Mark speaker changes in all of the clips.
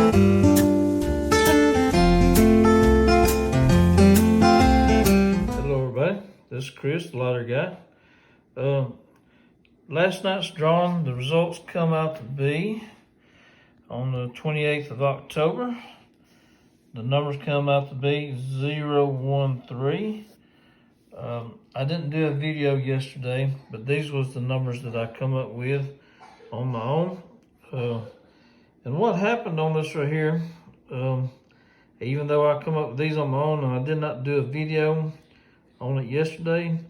Speaker 1: Hello everybody, this is Chris, the lottery guy. Last night's drawing, the results come out to be on the 28th of October. The numbers come out to be 013. I didn't do a video yesterday, but these was the numbers that I come up with on my own. And what happened on this right here, even though I come up with these on my own and I did not do a video on it yesterday,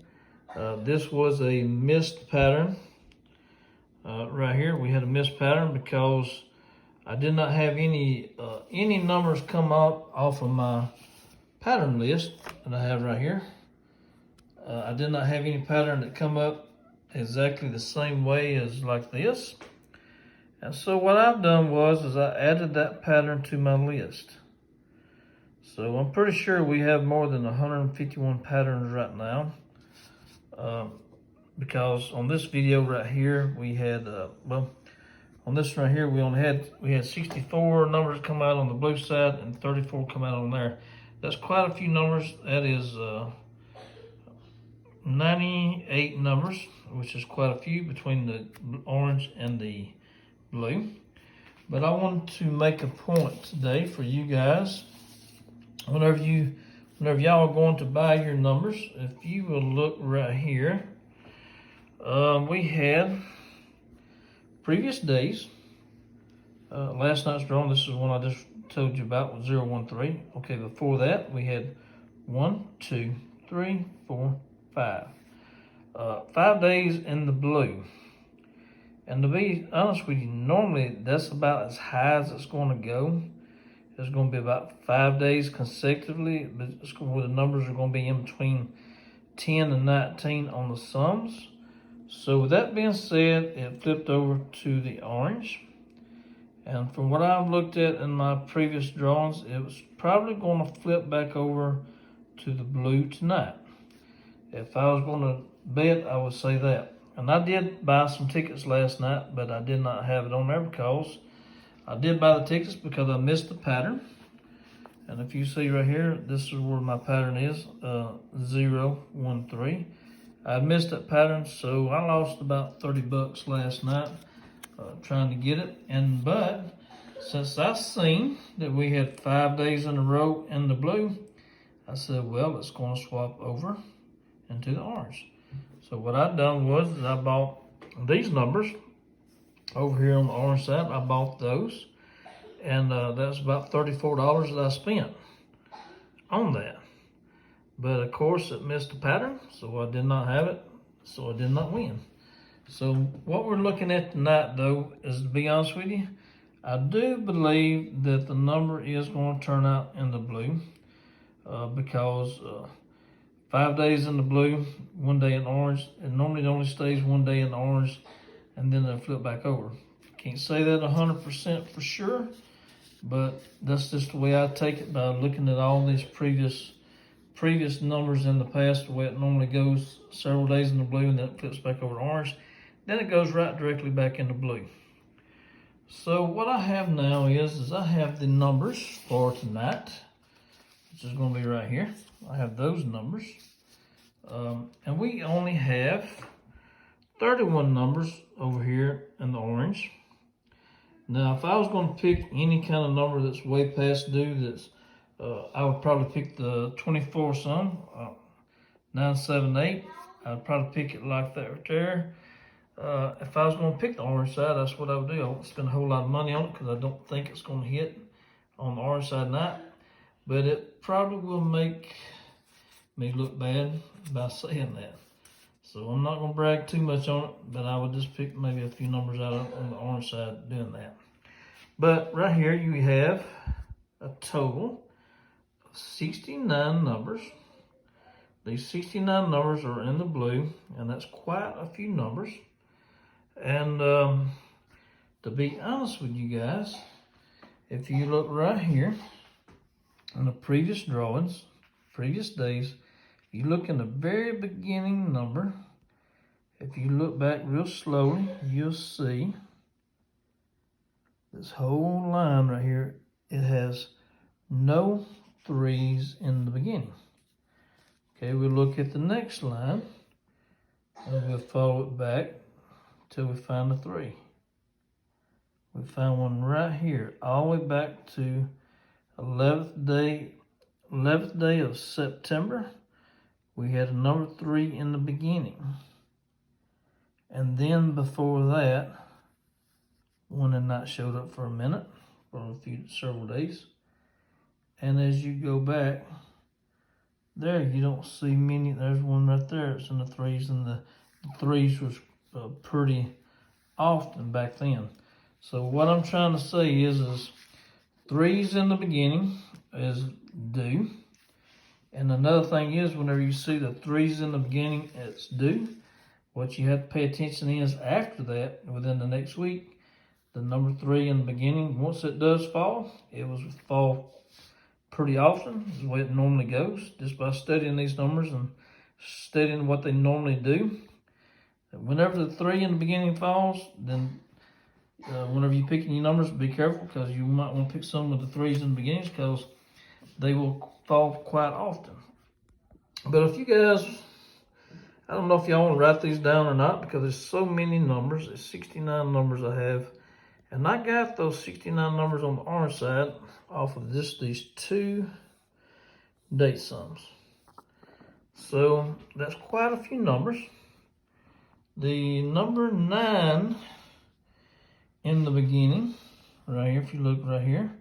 Speaker 1: this was a missed pattern. Right here, we had a missed pattern because I did not have any numbers come up off of my pattern list that I have right here. I did not have any pattern that come up exactly the same way as like this. And so what I've done is I added that pattern to my list. So I'm pretty sure we have more than 151 patterns right now. Because on this video right here, we had, on this right here, we had 64 numbers come out on the blue side and 34 come out on there. That's quite a few numbers. That is 98 numbers, which is quite a few between the orange and the blue. But I wanted to make a point today for you guys. Whenever y'all are going to buy your numbers, if you will look right here, we had previous days. Last night's drawing, this is one I just told you about, was 013. Okay, before that, we had 1, 2, 3, 4, 5. 5 days in the blue. And to be honest with you, normally that's about as high as it's going to go. It's going to be about 5 days consecutively, but where the numbers are going to be in between 10 and 19 on the sums. So with that being said, it flipped over to the orange. And from what I've looked at in my previous drawings, it was probably going to flip back over to the blue tonight. If I was going to bet, I would say that. And I did buy some tickets last night, but I did not have it on there because I did buy the tickets because I missed the pattern. And if you see right here, this is where my pattern is, 013. I missed that pattern, so I lost about 30 bucks last night trying to get it. But since I seen that we had 5 days in a row in the blue, I said, well, it's going to swap over into the orange. So what I done was I bought these numbers over here on the orange side. I bought those, and that's about $34 that I spent on that. But of course it missed the pattern, so I did not have it, so I did not win. So what we're looking at tonight though is, to be honest with you, I do believe that the number is going to turn out in the blue because 5 days in the blue, 1 day in orange, and normally it only stays 1 day in orange and then it'll flip back over. Can't say that 100% for sure, but that's just the way I take it by looking at all these previous numbers in the past, the way it normally goes several days in the blue and then it flips back over to orange. Then it goes right directly back into blue. So what I have now is I have the numbers for tonight, which is going to be right here. I have those numbers. And we only have 31 numbers over here in the orange. Now, if I was going to pick any kind of number that's way past due, I would probably pick the 24 some, 978. I'd probably pick it like that right there. If I was going to pick the orange side, that's what I would do. I won't spend a whole lot of money on it because I don't think it's going to hit on the orange side tonight. But it probably will make me look bad by saying that. So I'm not going to brag too much on it, but I would just pick maybe a few numbers out on the orange side doing that. But right here you have a total of 69 numbers. These 69 numbers are in the blue, and that's quite a few numbers. And to be honest with you guys, if you look right here in the previous drawings, previous days, you look in the very beginning number, if you look back real slowly, you'll see this whole line right here it has no 3s in the beginning. Okay, we look at the next line, and we'll follow it back till we find a 3. We found one right here, all the way back to 11th day of September. We had a number 3 in the beginning. And then before that, one had not showed up for a minute, for several days. And as you go back, there you don't see many. There's one right there. It's in the 3s, and the 3s was pretty often back then. So what I'm trying to say is 3s in the beginning is due. And another thing is, whenever you see the 3s in the beginning, it's due. What you have to pay attention is after that, within the next week, the number 3 in the beginning, once it does fall, it will fall pretty often, is the way it normally goes, just by studying these numbers and studying what they normally do. Whenever the 3 in the beginning falls, then whenever you're picking your numbers, be careful, because you might want to pick some with the 3s in the beginning, because they will fall quite often. But if you guys, I don't know if y'all want to write these down or not, because there's so many numbers. There's 69 numbers I have. And I got those 69 numbers on the orange side off of just these 2 date sums. So that's quite a few numbers. The number 9 in the beginning, right here, if you look right here,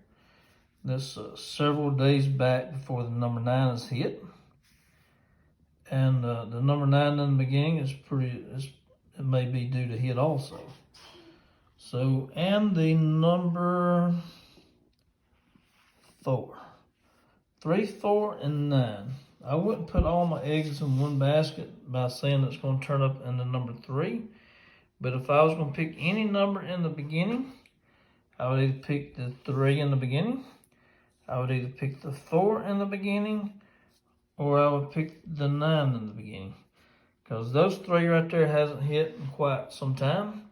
Speaker 1: that's several days back before the number 9 is hit. And the number 9 in the beginning is it may be due to hit also. So, and the number 4. 3, 4, and 9. I wouldn't put all my eggs in one basket by saying it's going to turn up in the number 3. But if I was going to pick any number in the beginning, I would either pick the 3 in the beginning, I would either pick the 4 in the beginning, or I would pick the 9 in the beginning. Because those 3 right there hasn't hit in quite some time.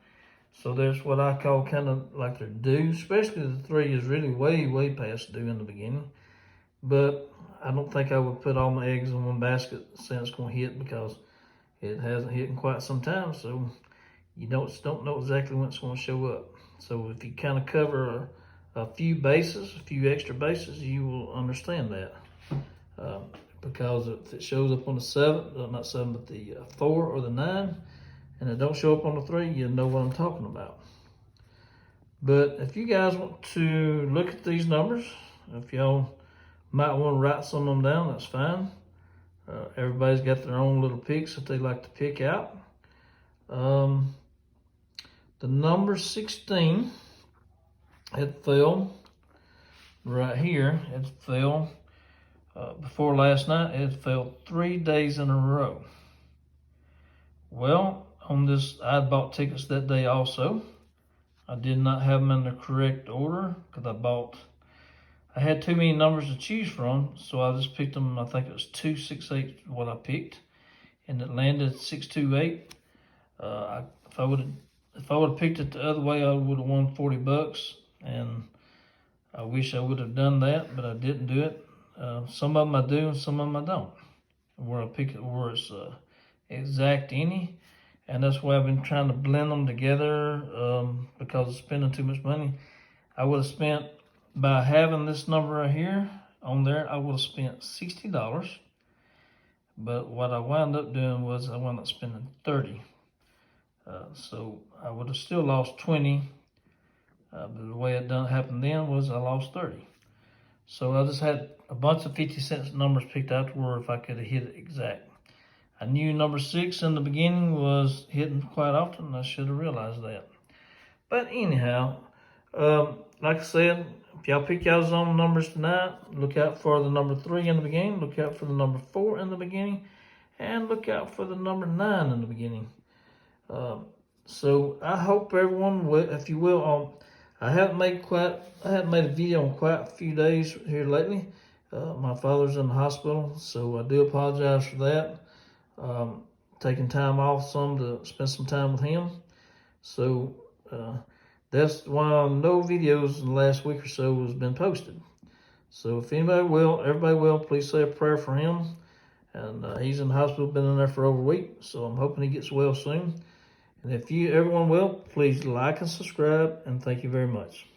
Speaker 1: So there's what I call kind of like they're due, especially the 3 is really way past due in the beginning. But I don't think I would put all my eggs in one basket saying it's going to hit, because it hasn't hit in quite some time. So you don't know exactly when it's going to show up. So if you kind of cover a few bases, a few extra bases, you will understand that. Because if it shows up on the 7, not 7, but the 4 or the 9, and it don't show up on the 3, you know what I'm talking about. But if you guys want to look at these numbers, if y'all might want to write some of them down, that's fine. Everybody's got their own little picks that they like to pick out. The number 16, it fell right here. It fell before last night. It fell 3 days in a row. Well, on this, I bought tickets that day also. I did not have them in the correct order, because I had too many numbers to choose from, so I just picked them. I think it was 268 what I picked, and it landed at 628. If I would have picked it the other way, I would have won $40, and I wish I would have done that, but I didn't do it. Some of them I do, and some of them I don't. Where I pick it, where it's exact any, and that's why I've been trying to blend them together, because of spending too much money. I would have spent, by having this number right here on there, I would have spent $60. But what I wound up doing was I wound up spending $30. So I would have still lost 20. But the way it happened then was I lost 30. So I just had a bunch of 50-cent numbers picked out to where if I could have hit it exact. I knew number 6 in the beginning was hitting quite often, and I should have realized that. But anyhow, like I said, if y'all pick y'all's own numbers tonight, look out for the number 3 in the beginning, look out for the number 4 in the beginning, and look out for the number 9 in the beginning. So I hope everyone will, if you will, I haven't made a video in quite a few days here lately. My father's in the hospital, so I do apologize for that. Taking time off some to spend some time with him. So that's why no videos in the last week or so has been posted. So if everybody will, please say a prayer for him. And he's in the hospital, been in there for over a week, so I'm hoping he gets well soon. And if everyone will, please like and subscribe, and thank you very much.